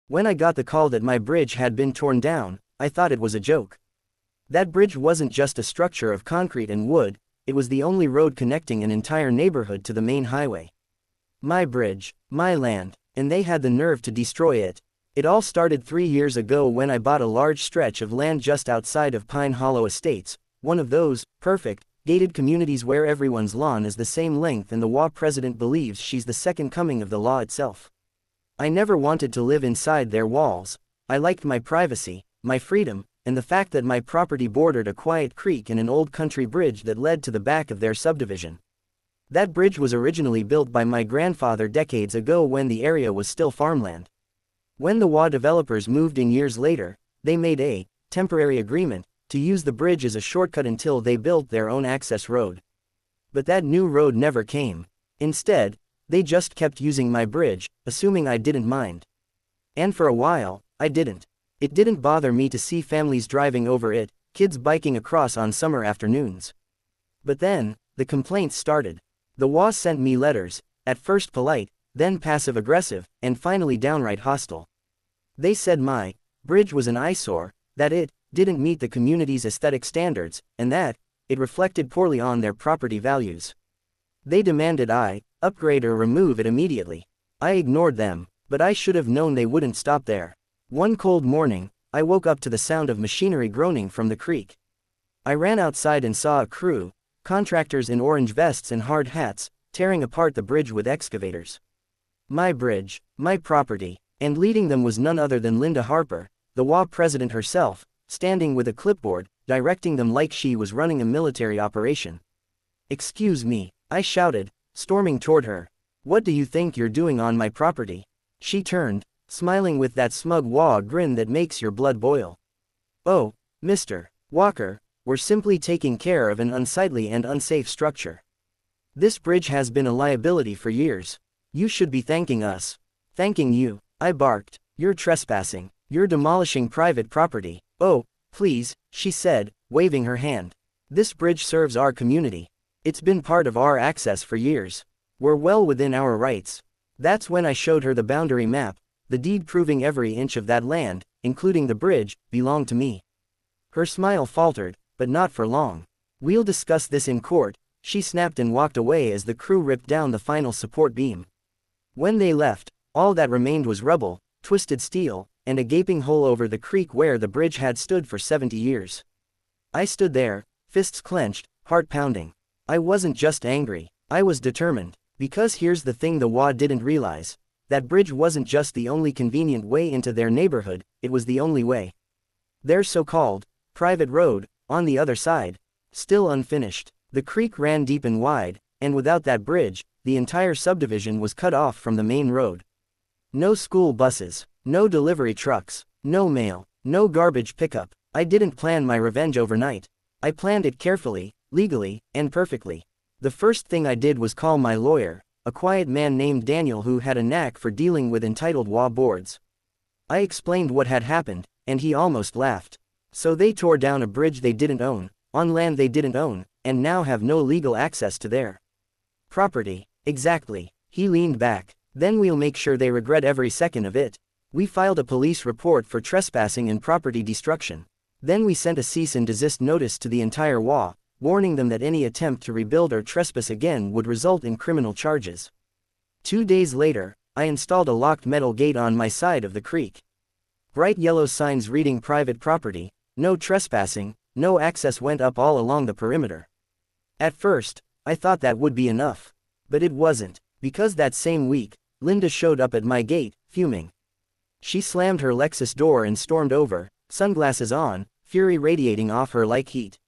When I got the call that my bridge had been torn down, I thought it was a joke. That bridge wasn't just a structure of concrete and wood, it was the only road connecting an entire neighborhood to the main highway. My bridge, my land, and they had the nerve to destroy it. It all started 3 years ago when I bought a large stretch of land just outside of Pine Hollow Estates, one of those perfect, gated communities where everyone's lawn is the same length and the WA president believes she's the second coming of the law itself. I never wanted to live inside their walls. I liked my privacy, my freedom, and the fact that my property bordered a quiet creek and an old country bridge that led to the back of their subdivision. That bridge was originally built by my grandfather decades ago when the area was still farmland. When the WA developers moved in years later, they made a temporary agreement to use the bridge as a shortcut until they built their own access road. But that new road never came. Instead, they just kept using my bridge, assuming I didn't mind. And for a while, I didn't. It didn't bother me to see families driving over it, kids biking across on summer afternoons. But then, the complaints started. The WA sent me letters, at first polite, then passive-aggressive, and finally downright hostile. They said my bridge was an eyesore, that it didn't meet the community's aesthetic standards, and that it reflected poorly on their property values. They demanded I upgrade or remove it immediately. I ignored them, but I should have known they wouldn't stop there. One cold morning, I woke up to the sound of machinery groaning from the creek. I ran outside and saw a crew, contractors in orange vests and hard hats, tearing apart the bridge with excavators. My bridge, my property, and leading them was none other than Linda Harper, the WA president herself, standing with a clipboard, directing them like she was running a military operation. "Excuse me," I shouted, storming toward her. "What do you think you're doing on my property?" She turned, smiling with that smug WA grin that makes your blood boil. "Oh, Mr. Walker, we're simply taking care of an unsightly and unsafe structure. This bridge has been a liability for years. You should be thanking us." "Thanking you," I barked. "You're trespassing. You're demolishing private property." "Oh, please," she said, waving her hand. "This bridge serves our community. It's been part of our access for years. We're well within our rights." That's when I showed her the boundary map, the deed proving every inch of that land, including the bridge, belonged to me. Her smile faltered, but not for long. "We'll discuss this in court," she snapped and walked away as the crew ripped down the final support beam. When they left, all that remained was rubble, twisted steel, and a gaping hole over the creek where the bridge had stood for 70 years. I stood there, fists clenched, heart pounding. I wasn't just angry, I was determined. Because here's the thing the WA didn't realize. That bridge wasn't just the only convenient way into their neighborhood, it was the only way. Their so-called private road, on the other side, still unfinished. The creek ran deep and wide, and without that bridge, the entire subdivision was cut off from the main road. No school buses, no delivery trucks, no mail, no garbage pickup. I didn't plan my revenge overnight. I planned it carefully, legally, and perfectly. The first thing I did was call my lawyer, a quiet man named Daniel who had a knack for dealing with entitled WA boards. I explained what had happened, and he almost laughed. So they tore down a bridge they didn't own, on land they didn't own, and now have no legal access to their property. Exactly. He leaned back. Then we'll make sure they regret every second of it. We filed a police report for trespassing and property destruction. Then we sent a cease and desist notice to the entire WA, warning them that any attempt to rebuild or trespass again would result in criminal charges. 2 days later, I installed a locked metal gate on my side of the creek. Bright yellow signs reading private property, no trespassing, no access went up all along the perimeter. At first, I thought that would be enough. But it wasn't, because that same week, Linda showed up at my gate, fuming. She slammed her Lexus door and stormed over, sunglasses on, fury radiating off her like heat.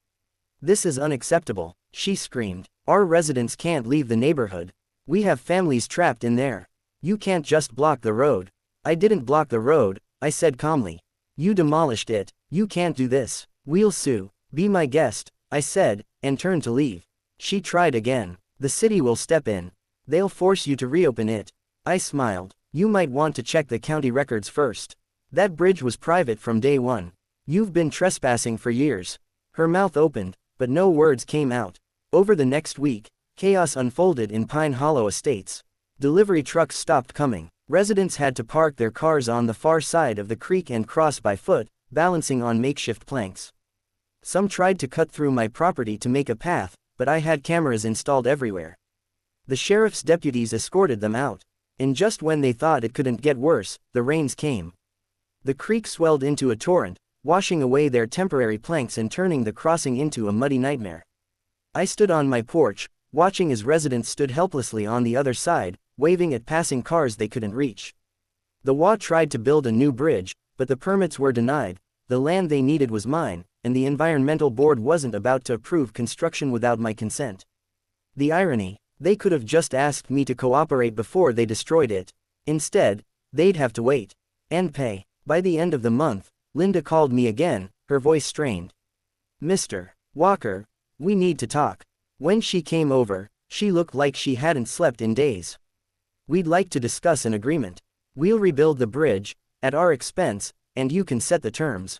"This is unacceptable," she screamed. "Our residents can't leave the neighborhood. We have families trapped in there. You can't just block the road." "I didn't block the road," I said calmly. "You demolished it. You can't do this. We'll sue." "Be my guest," I said, and turned to leave. She tried again. "The city will step in. They'll force you to reopen it." I smiled. "You might want to check the county records first. That bridge was private from day one. You've been trespassing for years." Her mouth opened, but no words came out. Over the next week, chaos unfolded in Pine Hollow Estates. Delivery trucks stopped coming. Residents had to park their cars on the far side of the creek and cross by foot, balancing on makeshift planks. Some tried to cut through my property to make a path, but I had cameras installed everywhere. The sheriff's deputies escorted them out. And just when they thought it couldn't get worse, the rains came. The creek swelled into a torrent, washing away their temporary planks and turning the crossing into a muddy nightmare. I stood on my porch, watching as residents stood helplessly on the other side, waving at passing cars they couldn't reach. The WA tried to build a new bridge, but the permits were denied. The land they needed was mine, and the Environmental Board wasn't about to approve construction without my consent. The irony: they could have just asked me to cooperate before they destroyed it. Instead, they'd have to wait. And pay. By the end of the month, Linda called me again, her voice strained. "Mr. Walker, we need to talk." When she came over, she looked like she hadn't slept in days. "We'd like to discuss an agreement. We'll rebuild the bridge, at our expense, and you can set the terms."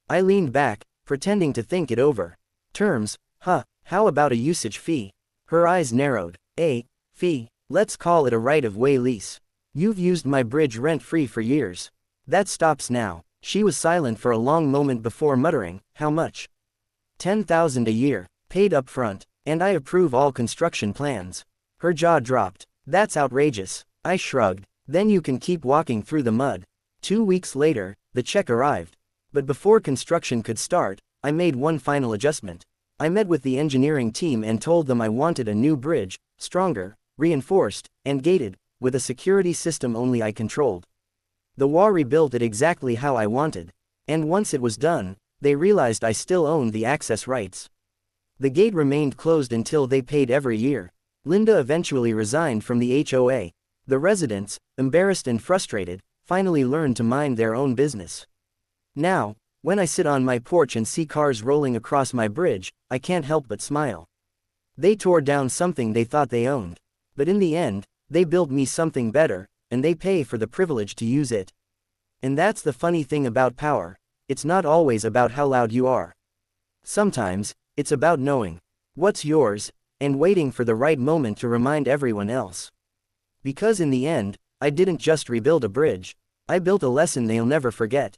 I leaned back, pretending to think it over. "Terms? Huh, how about a usage fee?" Her eyes narrowed. "A fee? Let's call it a right-of-way lease. You've used my bridge rent-free for years. That stops now." She was silent for a long moment before muttering, "How much?" $10,000 a year, paid up front, and I approve all construction plans." Her jaw dropped. "That's outrageous." I shrugged. "Then you can keep walking through the mud." 2 weeks later, the check arrived. But before construction could start, I made one final adjustment. I met with the engineering team and told them I wanted a new bridge, stronger, reinforced, and gated, with a security system only I controlled. The WA rebuilt it exactly how I wanted. And once it was done, they realized I still owned the access rights. The gate remained closed until they paid every year. Linda eventually resigned from the HOA. The residents, embarrassed and frustrated, finally learned to mind their own business. Now, when I sit on my porch and see cars rolling across my bridge, I can't help but smile. They tore down something they thought they owned. But in the end, they built me something better, and they pay for the privilege to use it. And that's the funny thing about power. It's not always about how loud you are. Sometimes, it's about knowing what's yours, and waiting for the right moment to remind everyone else. Because in the end, I didn't just rebuild a bridge. I built a lesson they'll never forget.